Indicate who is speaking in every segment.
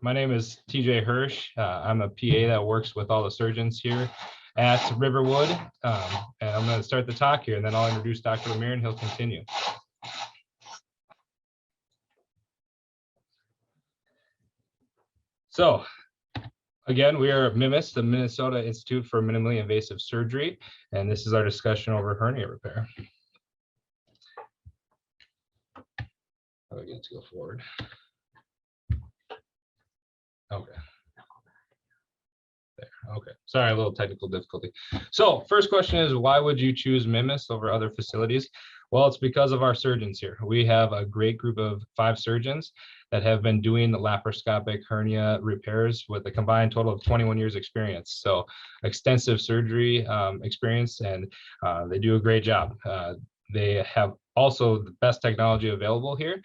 Speaker 1: My name is TJ Hirsch. I'm a PA that works with all the surgeons here at Riverwood. And I'm going to start the talk here, and then I'll introduce Dr. Lemire and he'll continue. So again, we are MIMS, the Minnesota Institute for Minimally Invasive Surgery, and this is our discussion over hernia repair. I get to go forward. Okay. There. Okay. Sorry, a little technical difficulty. So first question is, why would you choose MIMS over other facilities? Well, it's because of our surgeons here. We have a great group of 5 surgeons that have been doing the laparoscopic hernia repairs with a combined total of 21 years experience. So extensive surgery experience, and they do a great job. They have also the best technology available here.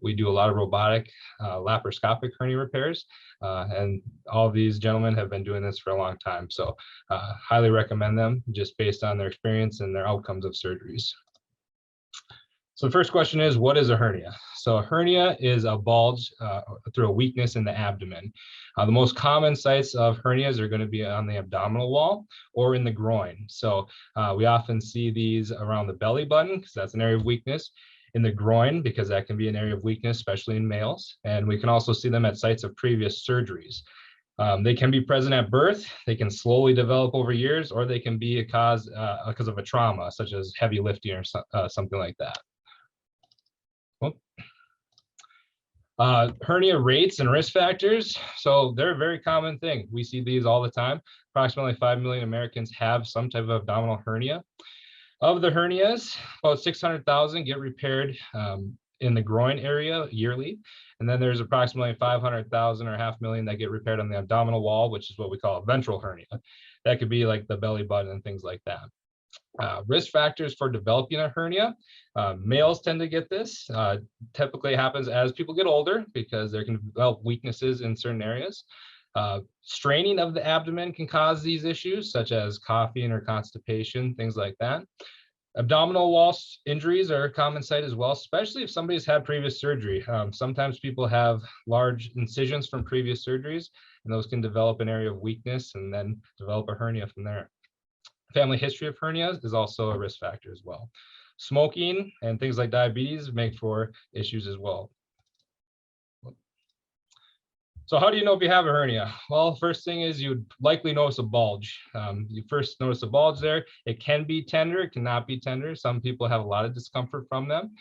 Speaker 1: We do a lot of robotic laparoscopic hernia repairs, and all of these gentlemen have been doing this for a long time. So highly recommend them just based on their experience and their outcomes of surgeries. So the first question is, what is a hernia? So a hernia is a bulge through a weakness in the abdomen. The most common sites of hernias are going to be on the abdominal wall or in the groin. So we often see these around the belly button because that's an area of weakness, in the groin because that can be an area of weakness, especially in males. And we can also see them at sites of previous surgeries. They can be present at birth, they can slowly develop over years, or they can be a cause because of a trauma, such as heavy lifting or something like that. Hernia rates and risk factors. So they're a very common thing. We see these all the time. Approximately 5 million Americans have some type of abdominal hernia. Of the hernias, about 600,000 get repaired in the groin area yearly. And then there's approximately 500,000 or 500,000 that get repaired on the abdominal wall, which is what we call a ventral hernia. That could be like the belly button and things like that. Risk factors for developing a hernia. Males tend to get this. Typically happens as people get older because they can develop weaknesses in certain areas. Straining of the abdomen can cause these issues, such as coughing or constipation, things like that. Abdominal wall injuries are a common site as well, especially if somebody's had previous surgery. Sometimes people have large incisions from previous surgeries, and those can develop an area of weakness and then develop a hernia from there. Family history of hernias is also a risk factor as well. Smoking and things like diabetes make for issues as well. So how do you know if you have a hernia? Well, first thing is you'd likely notice a bulge. You first notice a bulge there. It can be tender, it cannot be tender. Some people have a lot of discomfort from them.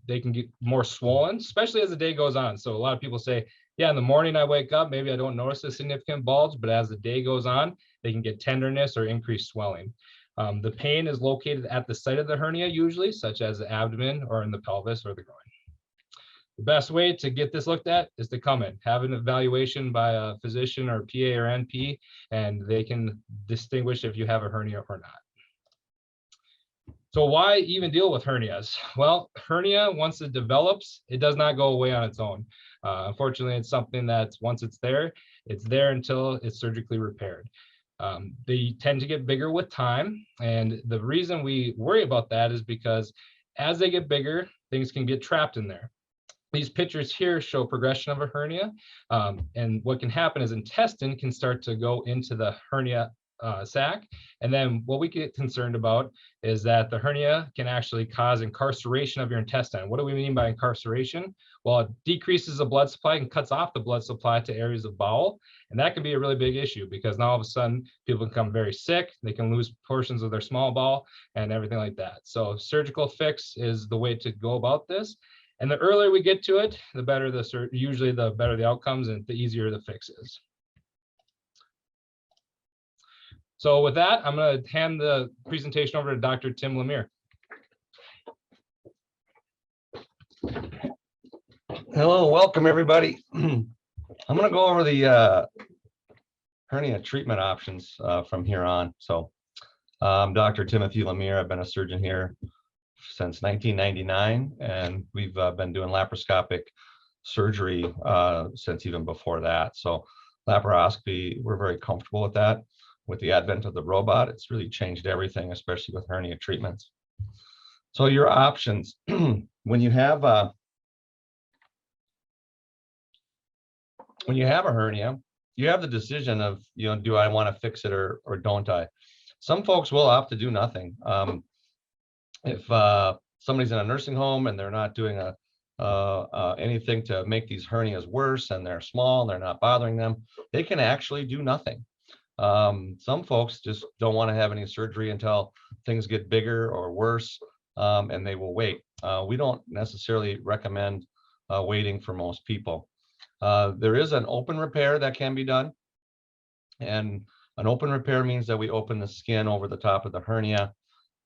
Speaker 1: They can get more swollen, especially as the day goes on. So a lot of people say, yeah, in the morning I wake up, maybe I don't notice a significant bulge, but as the day goes on, they can get tenderness or increased swelling. The pain is located at the site of the hernia usually, such as the abdomen or in the pelvis or the groin. The best way to get this looked at is to come in, have an evaluation by a physician or PA or NP, and they can distinguish if you have a hernia or not. So why even deal with hernias? Well, hernia, once it develops, it does not go away on its own. Unfortunately, it's something that once it's there until it's surgically repaired. They tend to get bigger with time. And the reason we worry about that is because as they get bigger, things can get trapped in there. These pictures here show progression of a hernia. And what can happen is intestine can start to go into the hernia sac. And then what we get concerned about is that the hernia can actually cause incarceration of your intestine. What do we mean by incarceration? Well, it decreases the blood supply and cuts off the blood supply to areas of bowel. And that can be a really big issue because now all of a sudden people become very sick. They can lose portions of their small bowel and everything like that. So surgical fix is the way to go about this. And the earlier we get to it, the better usually the better the outcomes and the easier the fix is. So with that, I'm going to hand the presentation over to Dr. Tim Lemire.
Speaker 2: Hello, welcome everybody. I'm going to go over the hernia treatment options from here on. So I'm Dr. Timothy Lemire. I've been a surgeon here since 1999, and we've been doing laparoscopic surgery since even before that. So laparoscopy, we're very comfortable with that. With the advent of the robot, it's really changed everything, especially with hernia treatments. So your options, when you have when you have a hernia, you have the decision of, do I want to fix it or don't I? Some folks will opt to do nothing. If somebody's in a nursing home and they're not doing anything to make these hernias worse, and they're small and they're not bothering them, they can actually do nothing. Some folks just don't want to have any surgery until things get bigger or worse, and they will wait. We don't necessarily recommend waiting for most people. There is an open repair that can be done. And an open repair means that we open the skin over the top of the hernia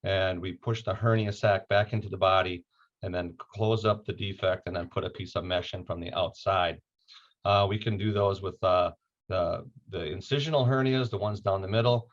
Speaker 2: and we push the hernia sac back into the body and then close up the defect and then put a piece of mesh in from the outside. We can do those with the incisional hernias, the ones down the middle,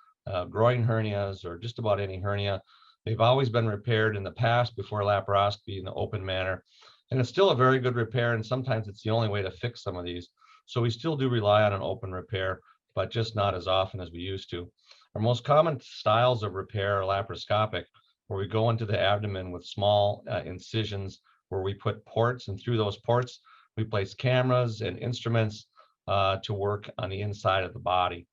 Speaker 2: groin hernias, or just about any hernia. They've always been repaired in the past before laparoscopy in the open manner. And it's still a very good repair, and sometimes it's the only way to fix some of these. So we still do rely on an open repair, but just not as often as we used to. Our most common styles of repair are laparoscopic, where we go into the abdomen with small incisions where we put ports, and through those ports, we place cameras and instruments to work on the inside of the body.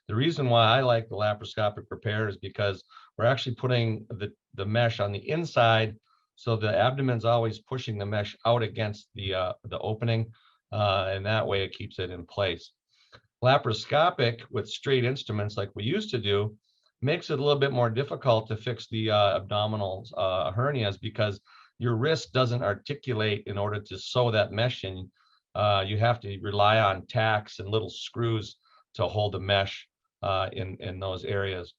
Speaker 2: The reason why I like the laparoscopic repair is because we're actually putting the mesh on the inside, so the abdomen's always pushing the mesh out against the opening, and that way it keeps it in place. Laparoscopic with straight instruments like we used to do makes it a little bit more difficult to fix the abdominal hernias, because your wrist doesn't articulate in order to sew that mesh in. You have to rely on tacks and little screws to hold the mesh in those areas.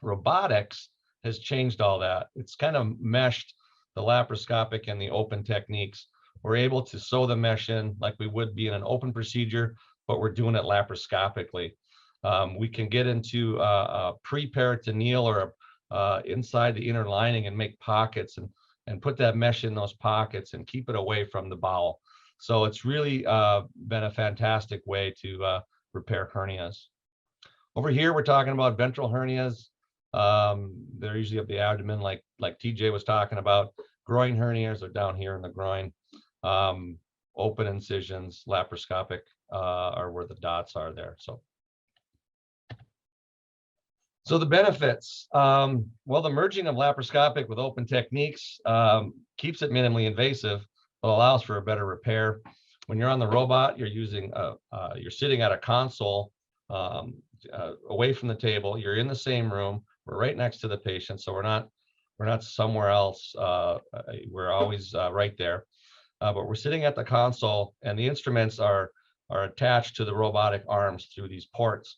Speaker 2: Robotics has changed all that. It's kind of meshed the laparoscopic and the open techniques. We're able to sew the mesh in like we would be in an open procedure, but we're doing it laparoscopically. We can get into a pre-peritoneal or inside the inner lining and make pockets and put that mesh in those pockets and keep it away from the bowel. So it's really been a fantastic way to repair hernias. Over here, we're talking about ventral hernias. They're usually up the abdomen, like TJ was talking about. Groin hernias are down here in the groin. Open incisions, laparoscopic are where the dots are there. So the benefits, well, the merging of laparoscopic with open techniques keeps it minimally invasive, but allows for a better repair. When you're on the robot, you're using you're sitting at a console away from the table. You're in the same room. We're right next to the patient, so we're not somewhere else. We're always right there. But we're sitting at the console, and the instruments are attached to the robotic arms through these ports.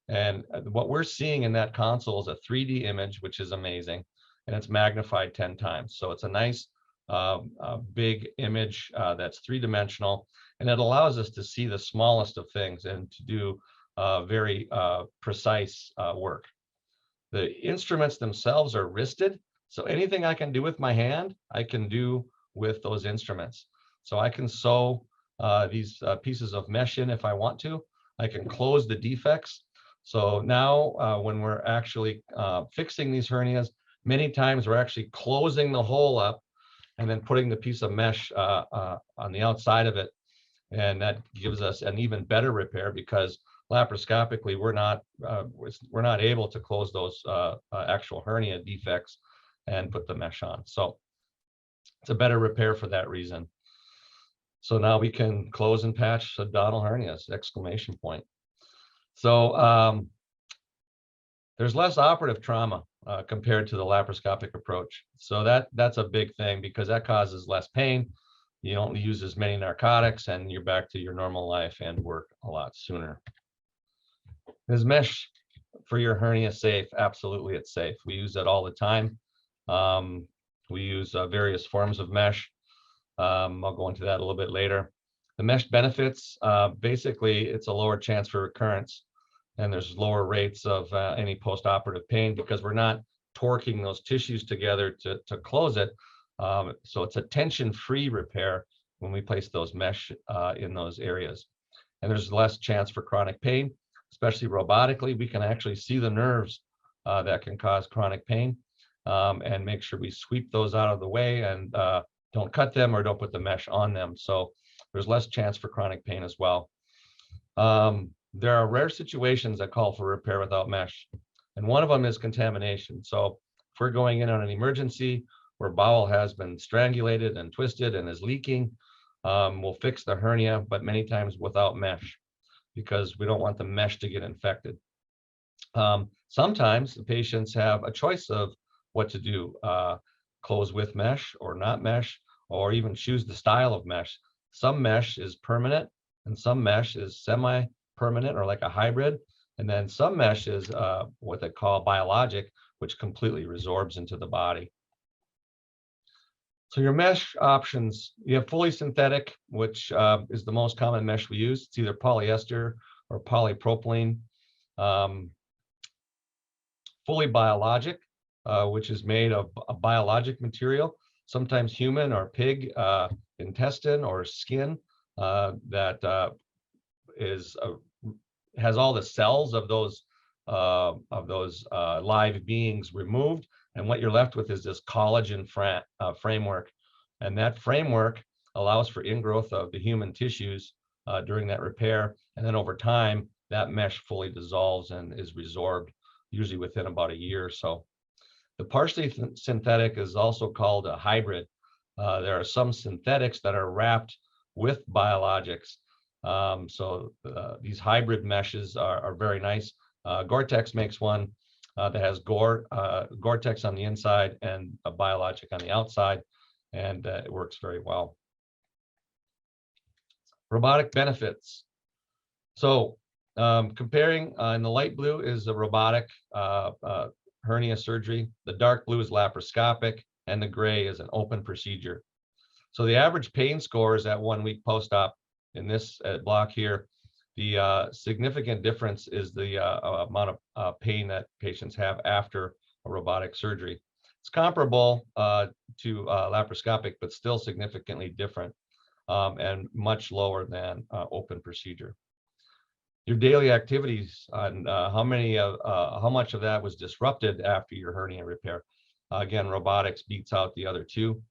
Speaker 2: And what we're seeing in that console is a 3D image, which is amazing, and it's magnified 10 times. So it's a nice big image that's three-dimensional, and it allows us to see the smallest of things and to do very precise work. The instruments themselves are wristed, so anything I can do with my hand, I can do with those instruments. So I can sew these pieces of mesh in if I want to. I can close the defects. So now when we're actually fixing these hernias, many times we're actually closing the hole up and then putting the piece of mesh on the outside of it. And that gives us an even better repair, because laparoscopically we're not able to close those actual hernia defects and put the mesh on. So it's a better repair for that reason. So now we can close and patch abdominal hernias, exclamation point. So there's less operative trauma compared to the laparoscopic approach. So that's a big thing, because that causes less pain. You don't use as many narcotics, and you're back to your normal life and work a lot sooner. Is mesh for your hernia safe? Absolutely, it's safe. We use it all the time. We use various forms of mesh. I'll go into that a little bit later. The mesh benefits, basically, it's a lower chance for recurrence, and there's lower rates of any post-operative pain, because we're not torquing those tissues together to close it. So it's a tension-free repair when we place those mesh in those areas. And there's less chance for chronic pain, especially robotically. We can actually see the nerves that can cause chronic pain, and make sure we sweep those out of the way and don't cut them or don't put the mesh on them. So there's less chance for chronic pain as well. There are rare situations that call for repair without mesh, and one of them is contamination. So if we're going in on an emergency where bowel has been strangulated and twisted and is leaking, we'll fix the hernia, but many times without mesh, because we don't want the mesh to get infected. Sometimes the patients have a choice of what to do, close with mesh or not mesh, or even choose the style of mesh. Some mesh is permanent and some mesh is semi-permanent or like a hybrid. And then some mesh is what they call biologic, which completely resorbs into the body. So your mesh options, you have fully synthetic, which is the most common mesh we use. It's either polyester or polypropylene. Fully biologic, which is made of a biologic material, sometimes human or pig intestine or skin that has all the cells of those live beings removed, and what you're left with is this collagen framework, and that framework allows for ingrowth of the human tissues during that repair, and then over time that mesh fully dissolves and is resorbed, usually within about a year or so. The partially synthetic is also called a hybrid. There are some synthetics that are wrapped with biologics. These hybrid meshes are very nice. Gore-Tex makes one that has Gore-Tex on the inside and a biologic on the outside, and it works very well. Robotic benefits. So comparing, in the light blue is a robotic hernia surgery. The dark blue is laparoscopic, and the gray is an open procedure. So the average pain scores at 1 week post-op in this block here. The significant difference is the amount of pain that patients have after a robotic surgery. It's comparable to laparoscopic, but still significantly different and much lower than open procedure. Your daily activities on how much of that was disrupted after your hernia repair. Again, robotics beats out the other two.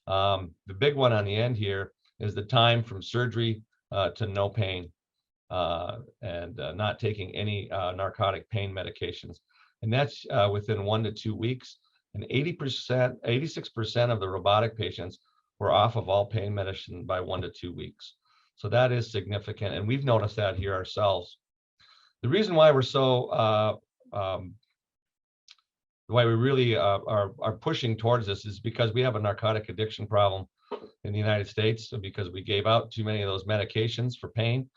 Speaker 2: The big one on the end here is the time from surgery to no pain and not taking any narcotic pain medications. And that's within 1 to 2 weeks. And 86% of the robotic patients were off of all pain medicine by 1 to 2 weeks. So that is significant, and we've noticed that here ourselves. The reason why we're so, why we really are pushing towards this is because we have a narcotic addiction problem in the United States, because we gave out too many of those medications for pain.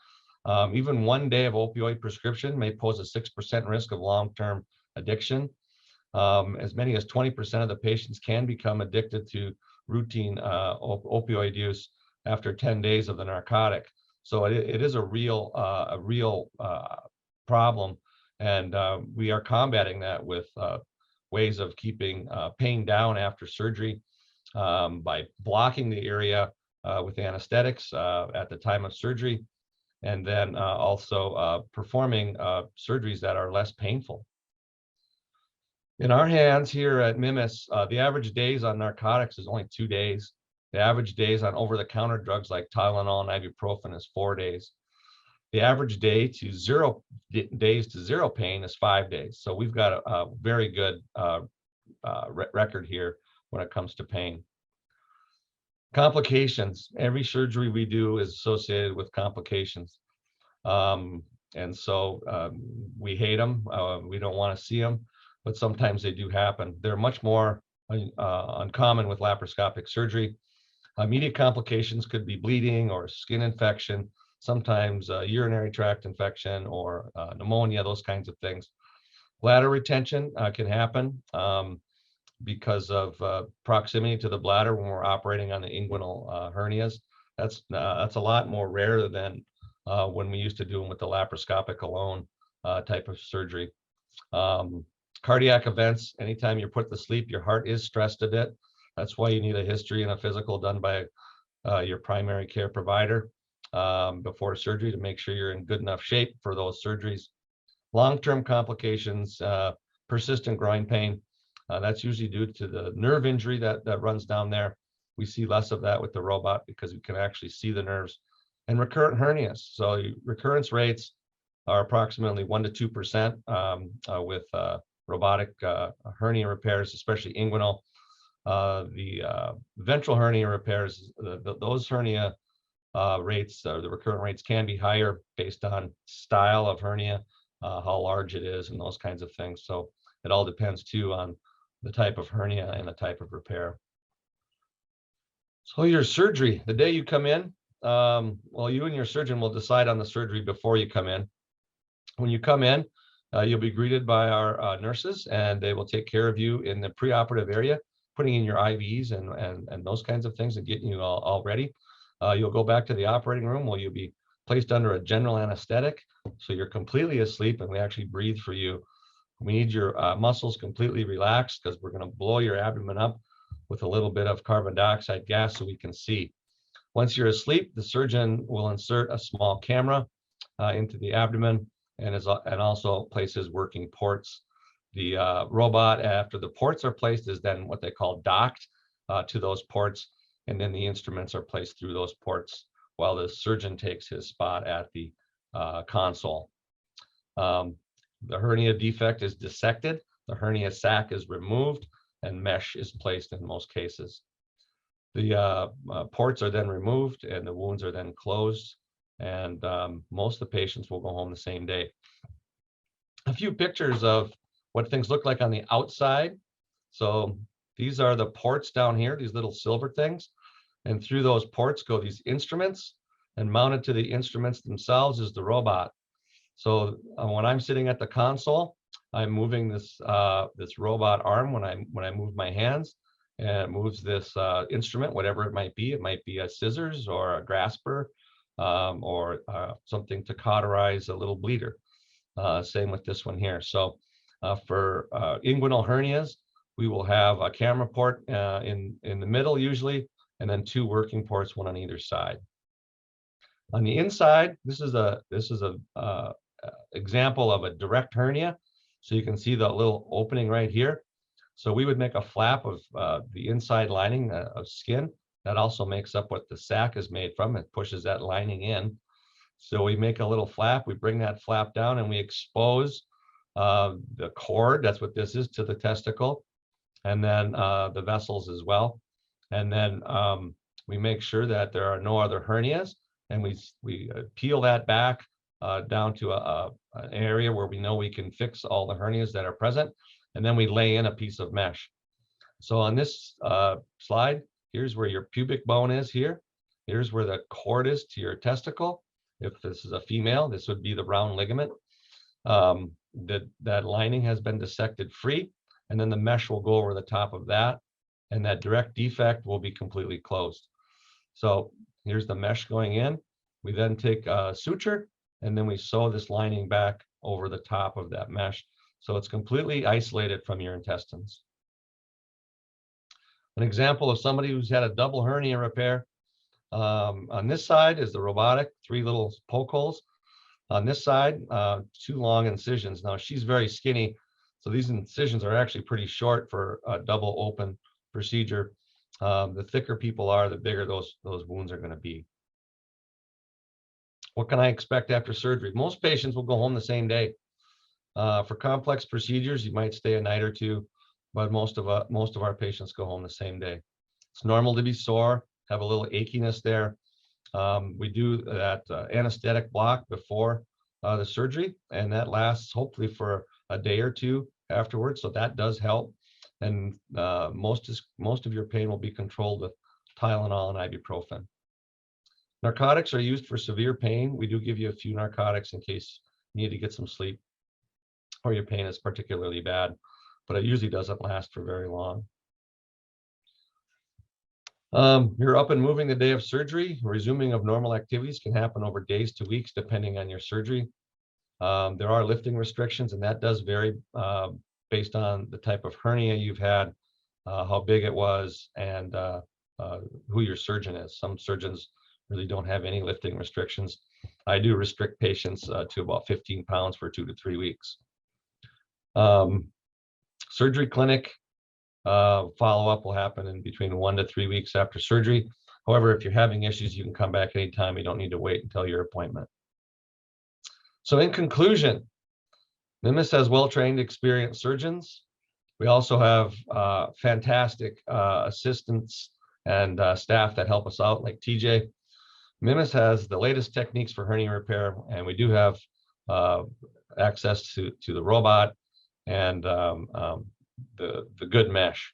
Speaker 2: Even 1 day of opioid prescription may pose a 6% risk of long-term addiction. As many as 20% of the patients can become addicted to routine opioid use after 10 days of the narcotic. So it is a real problem, and we are combating that with ways of keeping pain down after surgery by blocking the area with anesthetics at the time of surgery, and then also performing surgeries that are less painful. In our hands here at MIMS, the average days on narcotics is only 2 days. The average days on over-the-counter drugs like Tylenol and ibuprofen is 4 days. The average day to 0 days to zero pain is 5 days. So we've got a very good record here when it comes to pain. Complications. Every surgery we do is associated with complications. And so we hate them. We don't want to see them, but sometimes they do happen. They're much more uncommon with laparoscopic surgery. Immediate complications could be bleeding or skin infection, sometimes urinary tract infection or pneumonia, those kinds of things. Bladder retention can happen because of proximity to the bladder when we're operating on the inguinal hernias. That's a lot more rare than when we used to do them with the laparoscopic alone type of surgery. Cardiac events, anytime you're put to sleep, your heart is stressed a bit. That's why you need a history and a physical done by your primary care provider before surgery to make sure you're in good enough shape for those surgeries. Long-term complications, persistent groin pain, that's usually due to the nerve injury that runs down there. We see less of that with the robot because we can actually see the nerves. and recurrent hernias. So recurrence rates are approximately 1 to 2% with robotic hernia repairs, especially inguinal. The ventral hernia repairs, those hernia rates, the recurrent rates can be higher based on style of hernia, how large it is, and those kinds of things. So it all depends too on the type of hernia and the type of repair. So your surgery, the day you come in, well, you and your surgeon will decide on the surgery before you come in. When you come in, you'll be greeted by our nurses, and they will take care of you in the preoperative area, putting in your IVs and those kinds of things and getting you all ready. You'll go back to the operating room where you'll be placed under a general anesthetic. So you're completely asleep, and we actually breathe for you. We need your muscles completely relaxed because we're going to blow your abdomen up with a little bit of carbon dioxide gas so we can see. Once you're asleep, the surgeon will insert a small camera into the abdomen and also places working ports. The robot, after the ports are placed, is then what they call docked to those ports, and then the instruments are placed through those ports while the surgeon takes his spot at the console. The hernia defect is dissected, the hernia sac is removed, and mesh is placed in most cases. The ports are then removed and the wounds are then closed, and most of the patients will go home the same day. A few pictures of what things look like on the outside. So these are the ports down here, these little silver things, and through those ports go these instruments, and mounted to the instruments themselves is the robot. So when I'm sitting at the console, I'm moving this this robot arm when I move my hands, and it moves this instrument, whatever it might be. It might be a scissors or a grasper or something to cauterize a little bleeder. Same with this one here. So for inguinal hernias, we will have a camera port in the middle usually, and then 2 working ports, one on either side. On the inside, this is a example of a direct hernia. So you can see the little opening right here. So we would make a flap of the inside lining of skin. That also makes up what the sac is made from. It pushes that lining in. So we make a little flap, we bring that flap down, and we expose the cord, that's what this is, to the testicle, and then the vessels as well. And then we make sure that there are no other hernias, and we peel that back down to an area where we know we can fix all the hernias that are present, and then we lay in a piece of mesh. So on this slide, here's where your pubic bone is here. Here's where the cord is to your testicle. If this is a female, this would be the round ligament. That lining has been dissected free, and then the mesh will go over the top of that, and that direct defect will be completely closed. So here's the mesh going in. We then take a suture, and then we sew this lining back over the top of that mesh. So it's completely isolated from your intestines. An example of somebody who's had a double hernia repair. On this side is the robotic, 3 little poke holes. On this side, 2 long incisions. Now she's very skinny, so these incisions are actually pretty short for a double open procedure. The thicker people are, the bigger those wounds are going to be. What can I expect after surgery? Most patients will go home the same day. For complex procedures, you might stay a night or 2, but most of our patients go home the same day. It's normal to be sore, have a little achiness there. We do that anesthetic block before the surgery, and that lasts hopefully for a day or 2 afterwards. So that does help, and most of your pain will be controlled with Tylenol and ibuprofen. Narcotics are used for severe pain. We do give you a few narcotics in case you need to get some sleep or your pain is particularly bad, but it usually doesn't last for very long. You're up and moving the day of surgery. Resuming of normal activities can happen over days to weeks, depending on your surgery. There are lifting restrictions, and that does vary based on the type of hernia you've had, how big it was, and who your surgeon is. Some surgeons really don't have any lifting restrictions. I do restrict patients to about 15 pounds for 2 to 3 weeks. Surgery clinic follow-up will happen in between 1 to 3 weeks after surgery. However, if you're having issues, you can come back anytime. You don't need to wait until your appointment. So in conclusion, MIMS has well-trained, experienced surgeons. We also have fantastic assistants and staff that help us out, like TJ. MIMS has the latest techniques for hernia repair, and we do have access to the robot and the good mesh.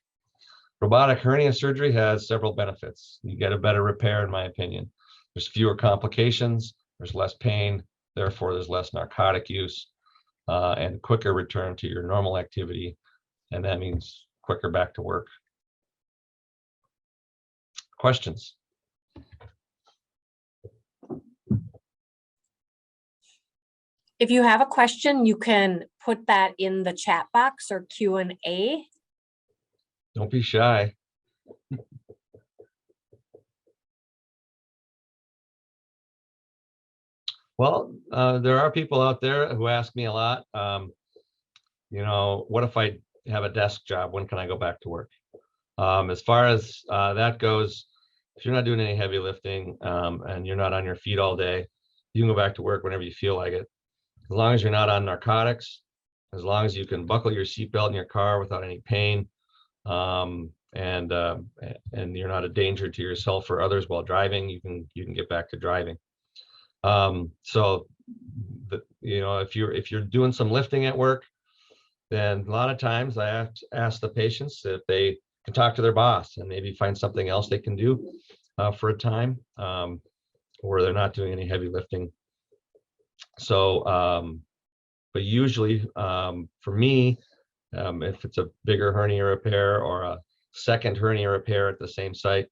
Speaker 2: Robotic hernia surgery has several benefits. You get a better repair, in my opinion. There's fewer complications, there's less pain, therefore there's less narcotic use, and quicker return to your normal activity, and that means quicker back to work. Questions?
Speaker 3: If you have a question, you can put that in the chat box or Q&A.
Speaker 2: Don't be shy. Well, there are people out there who ask me a lot, you know, what if I have a desk job? When can I go back to work? As far as that goes, if you're not doing any heavy lifting and you're not on your feet all day, you can go back to work whenever you feel like it. As long as you're not on narcotics, as long as you can buckle your seatbelt in your car without any pain, and you're not a danger to yourself or others while driving, you can get back to driving. So you know, if you're doing some lifting at work, then a lot of times I have to ask the patients if they can talk to their boss and maybe find something else they can do for a time, where they're not doing any heavy lifting. So but usually for me, if it's a bigger hernia repair or a second hernia repair at the same site,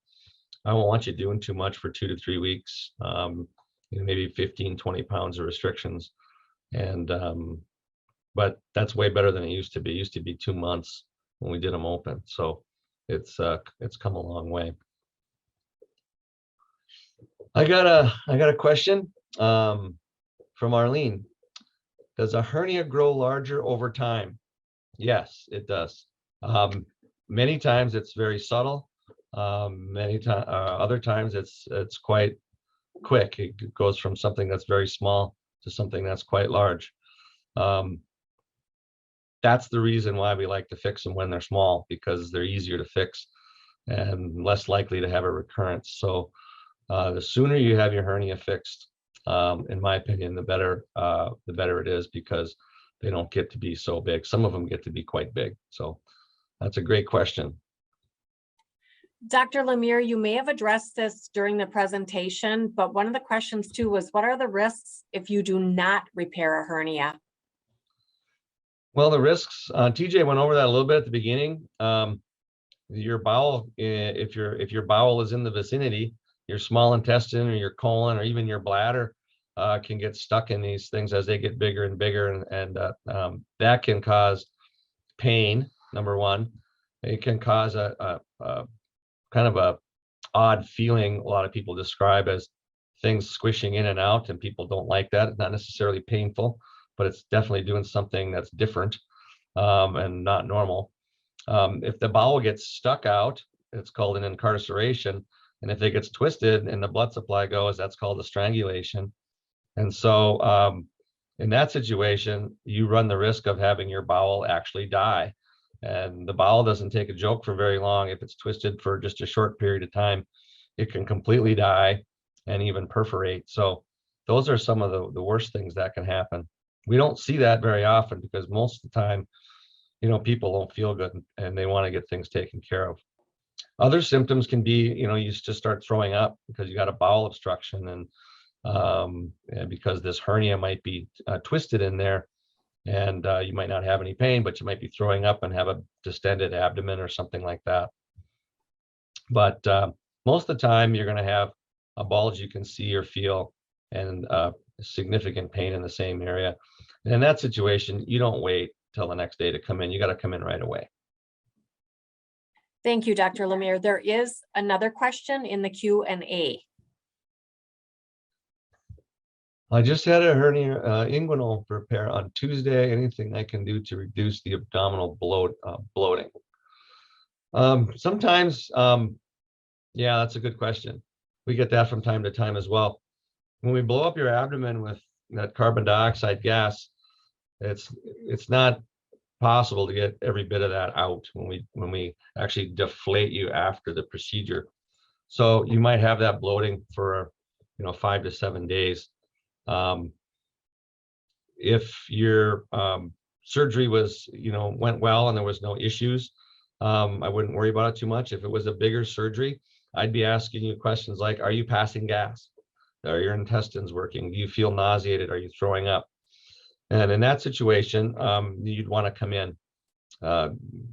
Speaker 2: I won't want you doing too much for 2 to 3 weeks, you know, maybe 15, 20 pounds of restrictions. And but that's way better than it used to be. It used to be 2 months when we did them open. So it's come a long way. I got a question from Arlene. Does a hernia grow larger over time? Yes, it does. Many times it's very subtle. Other times it's quite quick. It goes from something that's very small to something that's quite large. That's the reason why we like to fix them when they're small, because they're easier to fix and less likely to have a recurrence. So the sooner you have your hernia fixed, in my opinion, the better it is, because they don't get to be so big. Some of them get to be quite big. So that's a great question.
Speaker 3: Dr. Lemire, you may have addressed this during the presentation, but one of the questions too was, what are the risks if you do not repair a hernia?
Speaker 2: Well, the risks, TJ went over that a little bit at the beginning. Your bowel, if your bowel is in the vicinity, your small intestine or your colon or even your bladder can get stuck in these things as they get bigger and bigger, and that can cause pain, number one. It can cause a kind of a odd feeling a lot of people describe as things squishing in and out, and people don't like that. It's not necessarily painful, but it's definitely doing something that's different and not normal. If the bowel gets stuck out, it's called an incarceration. And if it gets twisted and the blood supply goes, that's called a strangulation. And so in that situation, you run the risk of having your bowel actually die. And the bowel doesn't take a joke for very long. If it's twisted for just a short period of time, it can completely die and even perforate. So those are some of the worst things that can happen. We don't see that very often because most of the time, you know, people don't feel good and they want to get things taken care of. Other symptoms can be, you know, you just start throwing up because you got a bowel obstruction, and because this hernia might be twisted in there, and you might not have any pain, but you might be throwing up and have a distended abdomen or something like that. But most of the time, you're going to have a bulge you can see or feel, and significant pain in the same area. And in that situation, you don't wait till the next day to come in. You got to come in right away.
Speaker 3: Thank you, Dr. Lemire. There is another question in the Q&A.
Speaker 2: I just had a hernia inguinal repair on Tuesday. Anything I can do to reduce the abdominal bloating? Sometimes, yeah, that's a good question. we get that from time to time as well. When we blow up your abdomen with that carbon dioxide gas, it's not possible to get every bit of that out when we actually deflate you after the procedure. So you might have that bloating for 5 to 7 days. If your surgery was went well and there was no issues, I wouldn't worry about it too much. If it was a bigger surgery, I'd be asking you questions like, are you passing gas? Are your intestines working? Do you feel nauseated? Are you throwing up? And in that situation, you'd want to come in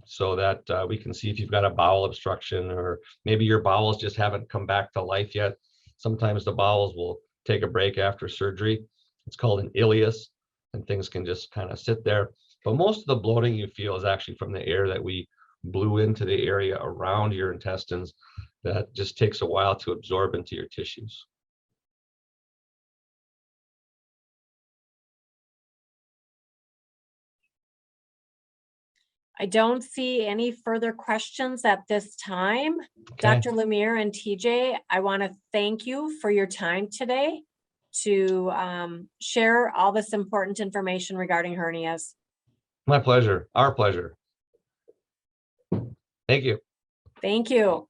Speaker 2: so that we can see if you've got a bowel obstruction, or maybe your bowels just haven't come back to life yet. Sometimes the bowels will take a break after surgery. It's called an ileus, and things can just kind of sit there. But most of the bloating you feel is actually from the air that we blew into the area around your intestines that just takes a while to absorb into your tissues.
Speaker 3: I don't see any further questions at this time.
Speaker 2: Okay.
Speaker 3: Dr. Lemire and TJ, I want to thank you for your time today to share all this important information regarding hernias.
Speaker 2: My pleasure. Our pleasure. Thank you.
Speaker 3: Thank you.